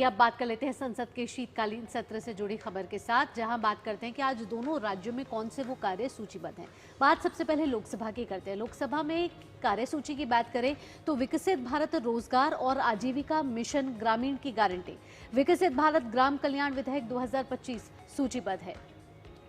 अब बात कर लेते हैं संसद के शीतकालीन सत्र से जुड़ी खबर के साथ, जहां बात करते हैं कि आज दोनों राज्यों में कौन से वो कार्य सूचीबद्ध हैं। बात सबसे पहले लोकसभा की करते हैं। लोकसभा में कार्यसूची की बात करें तो विकसित भारत रोजगार और आजीविका मिशन ग्रामीण की गारंटी, विकसित भारत ग्राम कल्याण विधेयक 2025 सूचीबद्ध है।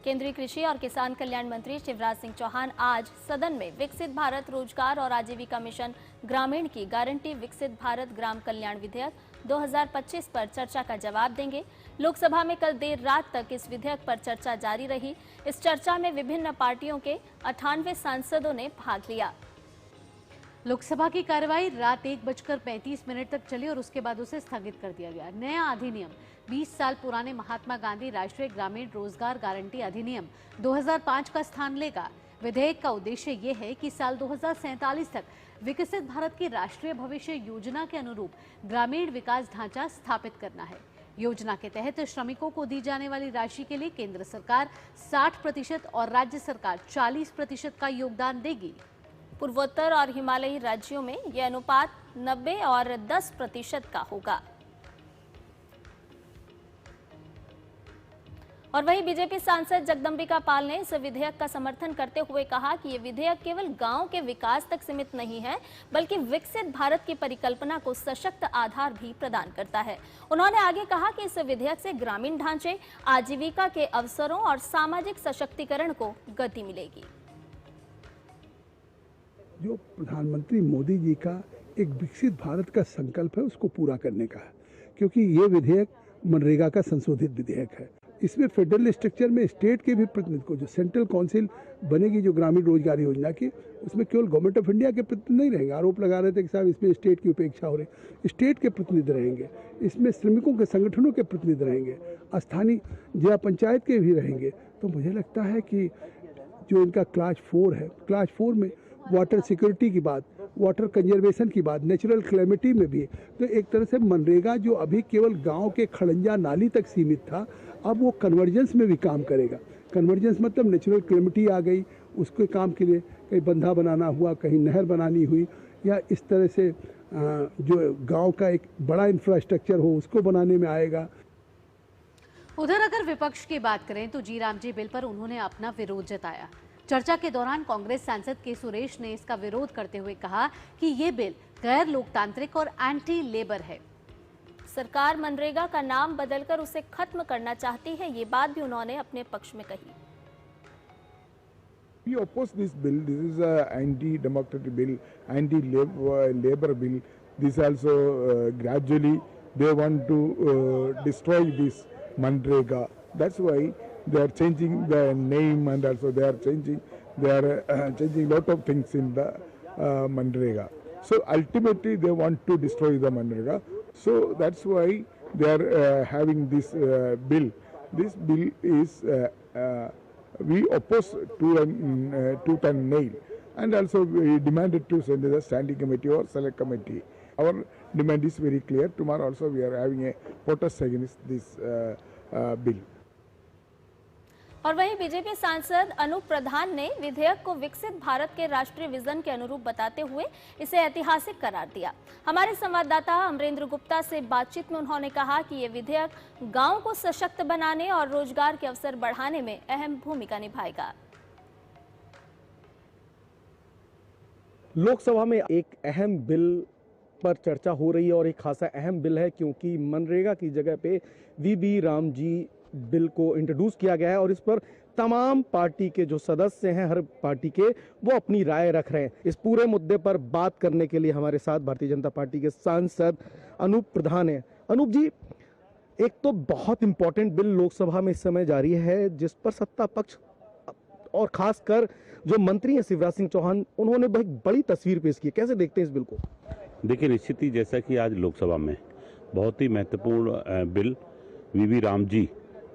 केंद्रीय कृषि और किसान कल्याण मंत्री शिवराज सिंह चौहान आज सदन में विकसित भारत रोजगार और आजीविका मिशन ग्रामीण की गारंटी विकसित भारत ग्राम कल्याण विधेयक 2025 पर चर्चा का जवाब देंगे। लोकसभा में कल देर रात तक इस विधेयक पर चर्चा जारी रही। इस चर्चा में विभिन्न पार्टियों के 98 सांसदों ने भाग लिया। लोकसभा की कार्यवाही रात 1:35 तक चली और उसके बाद उसे स्थगित कर दिया गया। नया अधिनियम 20 साल पुराने महात्मा गांधी राष्ट्रीय ग्रामीण रोजगार गारंटी अधिनियम 2005 का स्थान लेगा। विधेयक का उद्देश्य ये है कि साल 2047 तक विकसित भारत की राष्ट्रीय भविष्य योजना के अनुरूप ग्रामीण विकास ढांचा स्थापित करना है। योजना के तहत श्रमिकों को दी जाने वाली राशि के लिए केंद्र सरकार 60% और राज्य सरकार 40% का योगदान देगी। पूर्वोत्तर और हिमालयी राज्यों में यह अनुपात 90 और 10% का होगा। और वहीं बीजेपी सांसद जगदंबिका पाल ने इस विधेयक का समर्थन करते हुए कहा कि ये विधेयक केवल गांव के विकास तक सीमित नहीं है, बल्कि विकसित भारत की परिकल्पना को सशक्त आधार भी प्रदान करता है। उन्होंने आगे कहा कि इस विधेयक से ग्रामीण ढांचे, आजीविका के अवसरों और सामाजिक सशक्तिकरण को गति मिलेगी। जो प्रधानमंत्री मोदी जी का एक विकसित भारत का संकल्प है, उसको पूरा करने का है, क्योंकि ये विधेयक मनरेगा का संशोधित विधेयक है। इसमें फेडरल स्ट्रक्चर में स्टेट के भी प्रतिनिधि को, जो सेंट्रल काउंसिल बनेगी जो ग्रामीण रोजगार योजना की, उसमें केवल गवर्नमेंट ऑफ इंडिया के प्रतिनिधि नहीं रहेंगे। आरोप लगा रहे थे कि साहब इसमें स्टेट की उपेक्षा हो रही, स्टेट के प्रतिनिधि रहेंगे, इसमें श्रमिकों के संगठनों के प्रतिनिधि रहेंगे, स्थानीय जिला पंचायत के भी रहेंगे। तो मुझे लगता है कि जो इनका क्लास 4 है, क्लास 4 में वाटर सिक्योरिटी की बात, वाटर कंजर्वेशन की बात, नेचुरल क्लेमिटी में भी, तो एक तरह से मनरेगा जो अभी केवल गांव के खड़ंजा नाली तक सीमित था, अब वो कन्वर्जेंस में भी काम करेगा। कन्वर्जेंस मतलब नेचुरल क्लेमिटी आ गई, उसके काम के लिए कहीं बंधा बनाना हुआ, कहीं नहर बनानी हुई, या इस तरह से जो गांव का एक बड़ा इंफ्रास्ट्रक्चर हो उसको बनाने में आएगा। उधर अगर विपक्ष की बात करें तो जी राम जी बिल पर उन्होंने अपना विरोध जताया। चर्चा के दौरान कांग्रेस सांसद के सुरेश ने इसका विरोध करते हुए कहा कि ये बिल गैर लोकतांत्रिक और एंटी लेबर है। सरकार मनरेगा का नाम बदलकर उसे खत्म करना चाहती है, ये बात भी उन्होंने अपने पक्ष में कही। We oppose this bill. This is a anti-democratic bill, anti-labor bill. This also gradually they want to destroy this Manrega. That's why they are changing the name, and also they are changing lot of things in the Manrega. So ultimately they want to destroy the Manrega. So that's why they are having this bill. This bill is we oppose tooth and nail, and also we demanded to send to the standing committee or select committee. Our demand is very clear. Tomorrow also we are having a protest against this bill. और वहीं BJP सांसद अनूप प्रधान ने विधेयक को विकसित भारत के राष्ट्रीय vision के अनुरूप बताते हुए इसे ऐतिहासिक करार दिया। हमारे संवाददाता अमरेंद्र गुप्ता से बातचीत में उन्होंने कहा कि ये विधेयक गांव को सशक्त बनाने और रोजगार के अवसर बढ़ाने में अहम भूमिका निभाएगा। लोकसभा में एक अहम बिल पर चर्चा हो रही है और एक खासा अहम बिल है, क्योंकि मनरेगा की जगह पे वीबी राम जी बिल को इंट्रोड्यूस किया गया है और इस पर तमाम पार्टी के जो सदस्य हैं, हर पार्टी के, वो अपनी राय रख रहे हैं। इस पूरे मुद्दे पर बात करने के लिए हमारे साथ भारतीय जनता पार्टी के सांसद अनूप प्रधान हैं। अनूप जी, एक तो बहुत इंपॉर्टेंट बिल लोकसभा में इस समय जारी है, जिस पर सत्ता पक्ष और खासकर जो मंत्री हैं शिवराज सिंह चौहान, उन्होंने बहुत बड़ी तस्वीर पेश की। कैसे देखते हैं इस बिल को? देखिए, निश्चित ही जैसा कि आज लोकसभा में बहुत ही महत्वपूर्ण बिल वीवी राम जी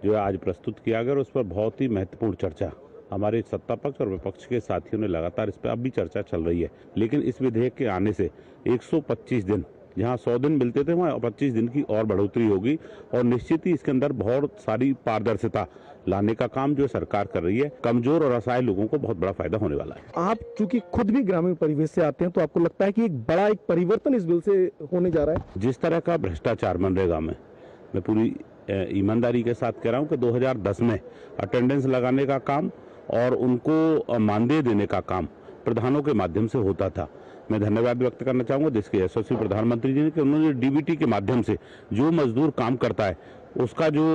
जो आज प्रस्तुत किया गया, उस पर बहुत ही महत्वपूर्ण चर्चा हमारे सत्ता पक्ष और विपक्ष के साथियों ने लगातार इस पर अब भी चर्चा चल रही है। लेकिन इस विधेयक के आने से 125 दिन, जहां 100 दिन मिलते थे वहां 25 दिन की और बढ़ोतरी होगी और निश्चित ही इसके अंदर बहुत सारी पारदर्शिता लाने का काम जो सरकार कर रही है, कमजोर और असहाय लोगों को बहुत बड़ा फायदा होने वाला है। आप चूंकि खुद भी ग्रामीण परिवेश से आते हैं, तो आपको लगता है कि एक बड़ा परिवर्तन इस बिल से होने जा रहा है? जिस तरह का भ्रष्टाचार मनरेगा में मैं पूरी ईमानदारी के साथ कह रहा हूं कि 2010 में अटेंडेंस लगाने का काम और उनको मानदेय देने का काम प्रधानों के माध्यम से होता था। मैं धन्यवाद व्यक्त करना चाहूँगा देश के यशस्वी प्रधानमंत्री जी ने कि उन्होंने डीबीटी के माध्यम से जो मजदूर काम करता है उसका जो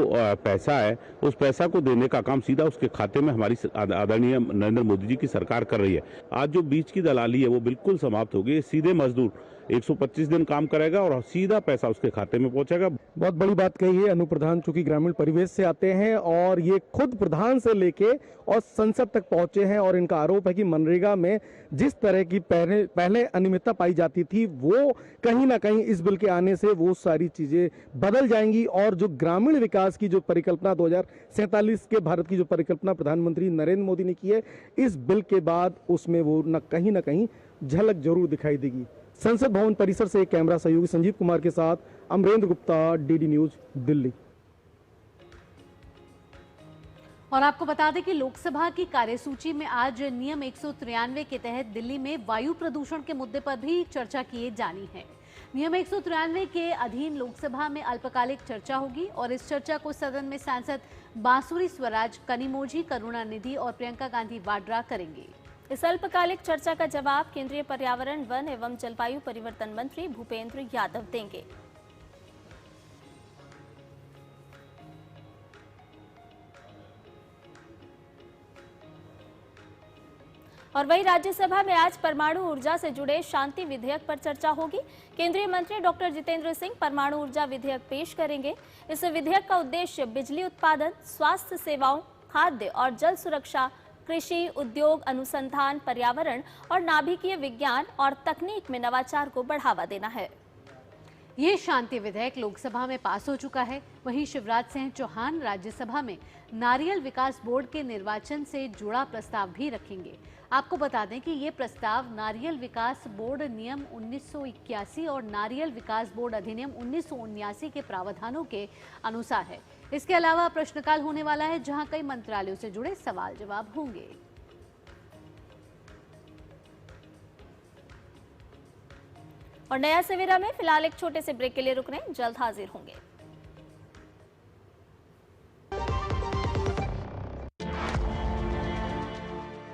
पैसा है उस पैसा को देने का काम सीधा उसके खाते में हमारी आदरणीय नरेंद्र मोदी जी की सरकार कर रही है। आज जो बीच की दलाली है वो बिल्कुल समाप्त हो गई। सीधे मजदूर 125 दिन काम करेगा और सीधा पैसा उसके खाते में पहुंचेगा। बहुत बड़ी बात कही है अनु प्रधान, चूंकि ग्रामीण परिवेश से आते हैं और ये खुद प्रधान से लेके और संसद तक पहुंचे हैं और इनका आरोप है कि मनरेगा में जिस तरह की पहले अनियमितता पाई जाती थी वो कहीं ना कहीं इस बिल के आने से वो सारी चीजें बदल जाएंगी और जो ग्रामीण विकास की जो परिकल्पना 2047 के भारत की जो परिकल्पना प्रधानमंत्री नरेंद्र मोदी ने की है, इस बिल के बाद उसमें वो न कहीं झलक जरूर दिखाई देगी। संसद भवन परिसर से एक कैमरा सहयोगी संजीव कुमार के साथ अमरेंद्र गुप्ता, डीडी न्यूज, दिल्ली। और आपको बता दें कि लोकसभा की कार्यसूची में आज नियम 193 के तहत दिल्ली में वायु प्रदूषण के मुद्दे पर भी चर्चा किए जानी है। नियम 193 के अधीन लोकसभा में अल्पकालिक चर्चा होगी और इस चर्चा को सदन में सांसद बांसुरी स्वराज, कनिमोझी करुणानिधि और प्रियंका गांधी वाड्रा करेंगे। इस अल्पकालिक चर्चा का जवाब केंद्रीय पर्यावरण, वन एवं जलवायु परिवर्तन मंत्री भूपेंद्र यादव देंगे। और वही राज्यसभा में आज परमाणु ऊर्जा से जुड़े शांति विधेयक पर चर्चा होगी। केंद्रीय मंत्री डॉक्टर जितेंद्र सिंह परमाणु ऊर्जा विधेयक पेश करेंगे। इस विधेयक का उद्देश्य बिजली उत्पादन, स्वास्थ्य सेवाओं, खाद्य और जल सुरक्षा, कृषि, उद्योग, अनुसंधान, पर्यावरण और नाभिकीय विज्ञान और तकनीक में नवाचार को बढ़ावा देना है। ये शांति विधेयक लोकसभा में पास हो चुका है। वहीं शिवराज सिंह चौहान राज्यसभा में नारियल विकास बोर्ड के निर्वाचन से जुड़ा प्रस्ताव भी रखेंगे। आपको बता दें कि ये प्रस्ताव नारियल विकास बोर्ड नियम 1981 और नारियल विकास बोर्ड अधिनियम 1979 के प्रावधानों के अनुसार है। इसके अलावा प्रश्नकाल होने वाला है, जहां कई मंत्रालयों से जुड़े सवाल जवाब होंगे। और नया सवेरा में फिलहाल एक छोटे से ब्रेक के लिए रुक रहे हैं, जल्द हाजिर होंगे।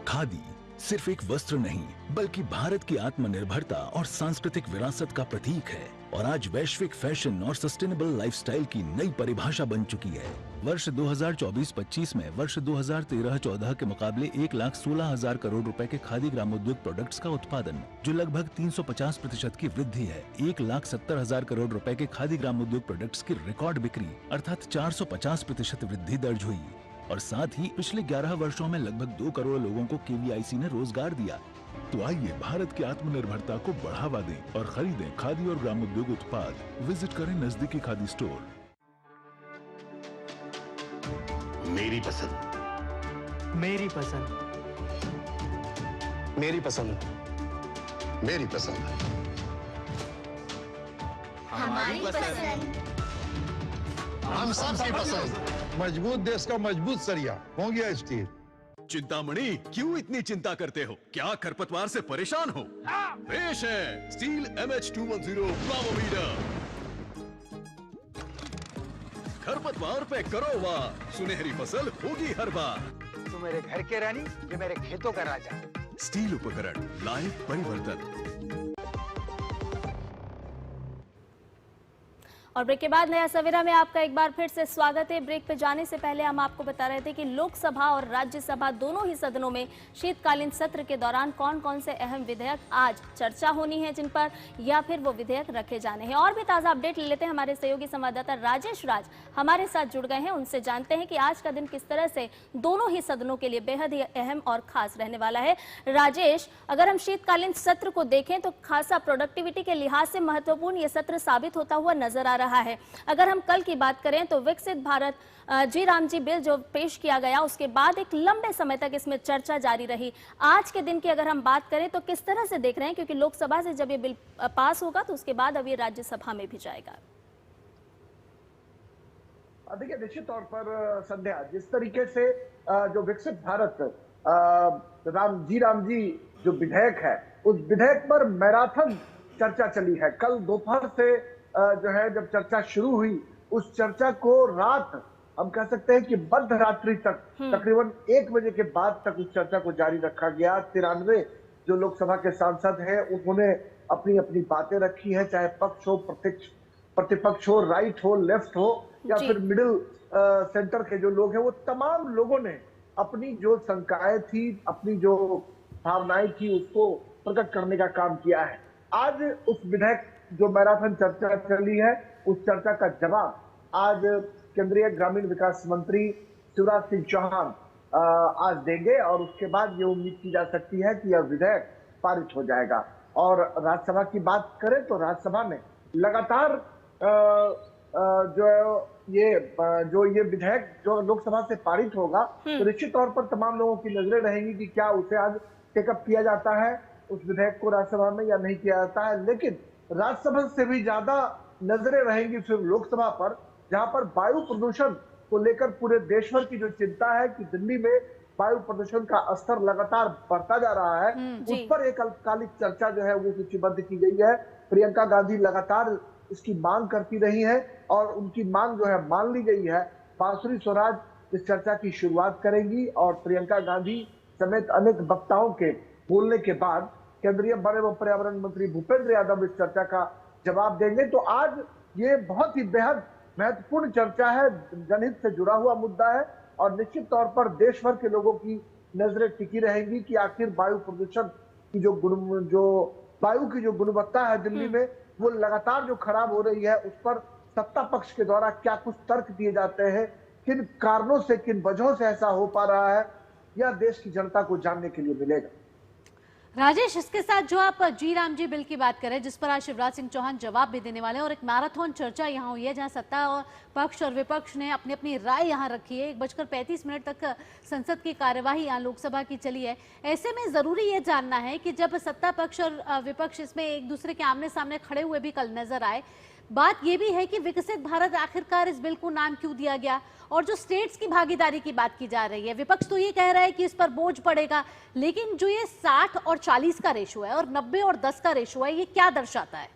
खादी सिर्फ एक वस्त्र नहीं बल्कि भारत की आत्मनिर्भरता और सांस्कृतिक विरासत का प्रतीक है और आज वैश्विक फैशन और सस्टेनेबल लाइफस्टाइल की नई परिभाषा बन चुकी है। वर्ष 2024-25 में वर्ष 2013-14 के मुकाबले 1,16,000 करोड़ रुपए के खादी ग्रामोद्योग प्रोडक्ट्स का उत्पादन, जो लगभग 350% की वृद्धि है। 1,70,000 करोड़ रुपए के खादी ग्रामोद्योग प्रोडक्ट्स की रिकॉर्ड बिक्री अर्थात 450% वृद्धि दर्ज हुई और साथ ही पिछले 11 वर्षों में लगभग 2 करोड़ लोगों को केवीआईसी ने रोजगार दिया। तो आइए भारत की आत्मनिर्भरता को बढ़ावा दें और खरीदें खादी और ग्रामोद्योग उत्पाद। विजिट करें नजदीकी खादी स्टोर। मेरी पसंद, मेरी पसंद, मेरी पसंद, मेरी पसंद, हमारी पसंद, हम सबकी पसंद। मजबूत देश का मजबूत सरिया हो गया स्टील। चिंतामणि, क्यों इतनी चिंता करते हो? क्या खरपतवार से परेशान हो? पेश है स्टील MH210 प्लावोमीटर। खरपतवार पे करो वार, सुनहरी फसल होगी हर बार। तू मेरे घर के रानी, ये मेरे खेतों का राजा। स्टील उपकरण लाए परिवर्तन। और ब्रेक के बाद नया सवेरा में आपका एक बार फिर से स्वागत है। ब्रेक पे जाने से पहले हम आपको बता रहे थे कि लोकसभा और राज्यसभा दोनों ही सदनों में शीतकालीन सत्र के दौरान कौन कौन से अहम विधेयक आज चर्चा होनी है, जिन पर या फिर वो विधेयक रखे जाने हैं। और भी ताज़ा अपडेट ले लेते हैं। हमारे सहयोगी संवाददाता राजेश राज हमारे साथ जुड़ गए हैं, उनसे जानते हैं कि आज का दिन किस तरह से दोनों ही सदनों के लिए बेहद ही अहम और खास रहने वाला है। राजेश, अगर हम शीतकालीन सत्र को देखें तो खासा प्रोडक्टिविटी के लिहाज से महत्वपूर्ण ये सत्र साबित होता हुआ नजर आ रहा है। अगर हम कल की बात करें तो विकसित भारत जी राम जी बिल जो पेश किया गया, उसके बाद एक लंबे समय तक इसमें चर्चा जारी रही। आज के दिन की अगर हम बात करें तो किस तरह से देख रहे हैं, क्योंकि लोकसभा से जब ये बिल पास होगा तो उसके बाद अब ये राज्यसभा में भी जाएगा। देखिए, निश्चित तौर पर संध्या, जिस तरीके से जो विकसित भारत राम जी जो विधेयक है, उस विधेयक पर मैराथन चर्चा चली है। कल दोपहर से जो है जब चर्चा शुरू हुई उस चर्चा को रात, हम कह सकते हैं कि मध्य रात्रि तक, तकरीबन 1 बजे के बाद तक उस चर्चा को जारी रखा गया। 93 जो लोकसभा के सांसद हैं उन्होंने अपनी अपनी बातें रखी हैं, चाहे पक्ष हो, प्रतिपक्ष हो, राइट हो, लेफ्ट हो या फिर मिडिल सेंटर के जो लोग हैं, वो तमाम लोगों ने अपनी जो शंकाएं थी, अपनी जो भावनाएं थी, उसको प्रकट करने का काम किया है। आज उस विधेयक जो मैराथन चर्चा चली है, उस चर्चा का जवाब आज केंद्रीय ग्रामीण विकास मंत्री शिवराज सिंह चौहान आज देंगे और उसके बाद ये उम्मीद की जा सकती है कि यह विधेयक पारित हो जाएगा। और राज्यसभा की बात करें तो राज्यसभा में लगातार जो ये विधेयक जो लोकसभा से पारित होगा तो निश्चित तौर पर तमाम लोगों की नजरें रहेंगी कि क्या उसे आज टेकअप किया जाता है उस विधेयक को राज्यसभा में या नहीं किया जाता है। लेकिन राज्यसभा से भी ज्यादा नजरें रहेंगी फिर लोकसभा पर, जहां पर वायु प्रदूषण को लेकर पूरे देश भर की जो चिंता है कि दिल्ली में वायु प्रदूषण का स्तर लगातार बढ़ता जा रहा है, उस पर एक अल्पकालिक चर्चा जो है वो सूचीबद्ध की गई है। प्रियंका गांधी लगातार इसकी मांग करती रही है और उनकी मांग जो है मान ली गई है। बांसुरी स्वराज इस चर्चा की शुरुआत करेंगी और प्रियंका गांधी समेत अनेक वक्ताओं के बोलने के बाद केंद्रीय वन एवं पर्यावरण मंत्री भूपेंद्र यादव इस चर्चा का जवाब देंगे। तो आज ये बहुत ही बेहद महत्वपूर्ण चर्चा है, जनहित से जुड़ा हुआ मुद्दा है और निश्चित तौर पर देश भर के लोगों की नजरें टिकी रहेंगी कि आखिर वायु प्रदूषण की जो वायु की जो गुणवत्ता है दिल्ली में वो लगातार जो खराब हो रही है, उस पर सत्ता पक्ष के द्वारा क्या कुछ तर्क दिए जाते हैं, किन कारणों से, किन वजहों से ऐसा हो पा रहा है, यह देश की जनता को जानने के लिए मिलेगा। राजेश, इसके साथ जो आप जी राम जी बिल की बात करें जिस पर आज शिवराज सिंह चौहान जवाब भी देने वाले हैं और एक मैराथन चर्चा यहाँ हुई है जहाँ सत्ता और पक्ष और विपक्ष ने अपनी अपनी राय यहाँ रखी है। 1:35 तक संसद की कार्यवाही यहाँ लोकसभा की चली है। ऐसे में जरूरी ये जानना है कि जब सत्ता पक्ष और विपक्ष इसमें एक दूसरे के आमने सामने खड़े हुए भी कल नजर आए, बात यह भी है कि विकसित भारत आखिरकार इस बिल को नाम क्यों दिया गया और जो स्टेट्स की भागीदारी की बात की जा रही है, विपक्ष तो ये कह रहा है कि इस पर बोझ पड़ेगा, लेकिन जो ये 60 और 40 का रेशो है और 90 और 10 का रेशो है, ये क्या दर्शाता है?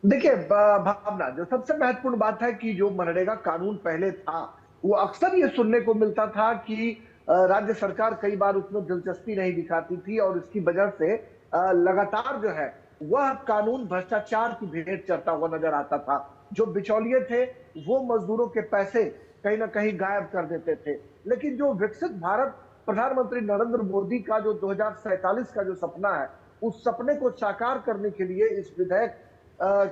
देखिए भावना, जो सबसे महत्वपूर्ण बात है कि जो मनरेगा कानून पहले था वो अक्सर ये सुनने को मिलता था कि राज्य सरकार कई बार उसमें दिलचस्पी नहीं दिखाती थी और इसकी वजह से लगातार जो है वह कानून भ्रष्टाचार की भेंट चढ़ता हुआ नजर आता था। जो बिचौलिए थे वो मजदूरों के पैसे कहीं ना कहीं गायब कर देते थे। लेकिन जो विकसित भारत प्रधानमंत्री नरेंद्र मोदी का जो 2047 का जो सपना है, उस सपने को साकार करने के लिए इस विधेयक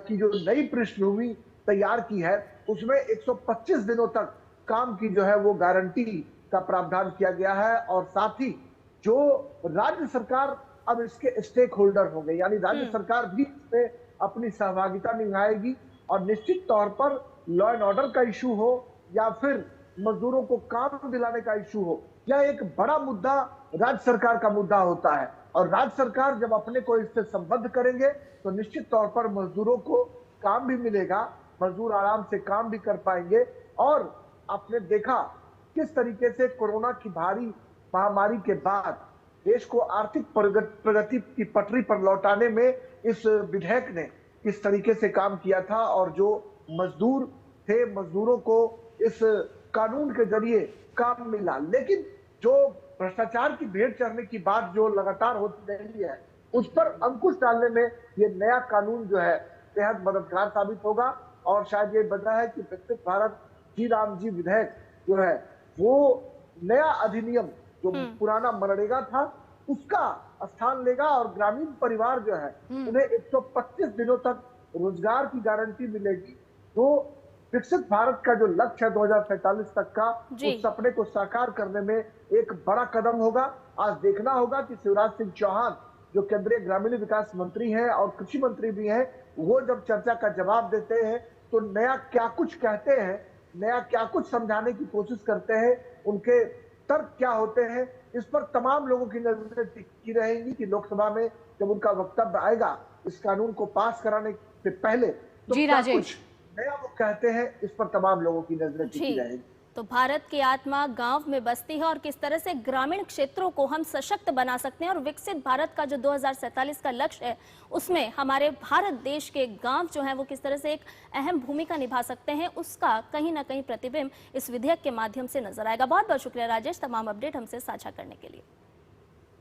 की जो नई पृष्ठभूमि तैयार की है, उसमें 125 दिनों तक काम की जो है वो गारंटी का प्रावधान किया गया है और साथ ही जो राज्य सरकार अब इसके स्टेक होल्डर होंगे, यानी राज्य सरकार भी इसमें अपनी सहभागिता निभाएगी और निश्चित तौर पर लॉ एंड ऑर्डर का इशू हो या फिर मजदूरों को काम दिलाने का इशू हो, यह एक बड़ा मुद्दा राज्य सरकार का मुद्दा होता है और राज्य सरकार जब अपने को इससे संबद्ध करेंगे तो निश्चित तौर पर मजदूरों को काम भी मिलेगा, मजदूर आराम से काम भी कर पाएंगे। और आपने देखा किस तरीके से कोरोना की भारी महामारी के बाद देश को आर्थिक प्रगति की पटरी पर लौटाने में इस विधेयक ने किस तरीके से काम किया था और जो मजदूर थे, मजदूरों को इस कानून के जरिए काम मिला। लेकिन जो भ्रष्टाचार की भेंट चढ़ने की बात जो लगातार होती रही है, उस पर अंकुश डालने में ये नया कानून जो है बेहद मददगार साबित होगा और शायद ये वजह है कि विकसित भारत जी राम जी विधेयक जो है वो नया अधिनियम जो पुराना मनरेगा था उसका स्थान लेगा और ग्रामीण परिवार जो है उन्हें 125 दिनों तक रोजगार की गारंटी मिलेगी। तो विकसित भारत का जो लक्ष्य है 2047 तक का, उस सपने को साकार करने में एक बड़ा कदम होगा। आज देखना होगा कि शिवराज सिंह चौहान जो केंद्रीय ग्रामीण विकास मंत्री हैं और कृषि मंत्री भी हैं, वो जब चर्चा का जवाब देते हैं तो नया क्या कुछ कहते हैं, नया क्या कुछ समझाने की कोशिश करते हैं, उनके तर्क क्या होते हैं, इस पर तमाम लोगों की नजरें टिकी रहेंगी कि लोकसभा में जब उनका वक्तव्य आएगा इस कानून को पास कराने से पहले तो क्या कुछ नया वो कहते हैं, इस पर तमाम लोगों की नजरें टिकी रहेंगी। तो भारत की आत्मा गांव में बसती है और किस तरह से ग्रामीण क्षेत्रों को हम सशक्त बना सकते हैं और विकसित भारत का जो 2047 का लक्ष्य है उसमें हमारे भारत देश के गांव जो हैं वो किस तरह से एक अहम भूमिका निभा सकते हैं, उसका कहीं ना कहीं प्रतिबिंब इस विधेयक के माध्यम से नजर आएगा। बहुत बहुत शुक्रिया राजेश, तमाम अपडेट हमसे साझा करने के लिए।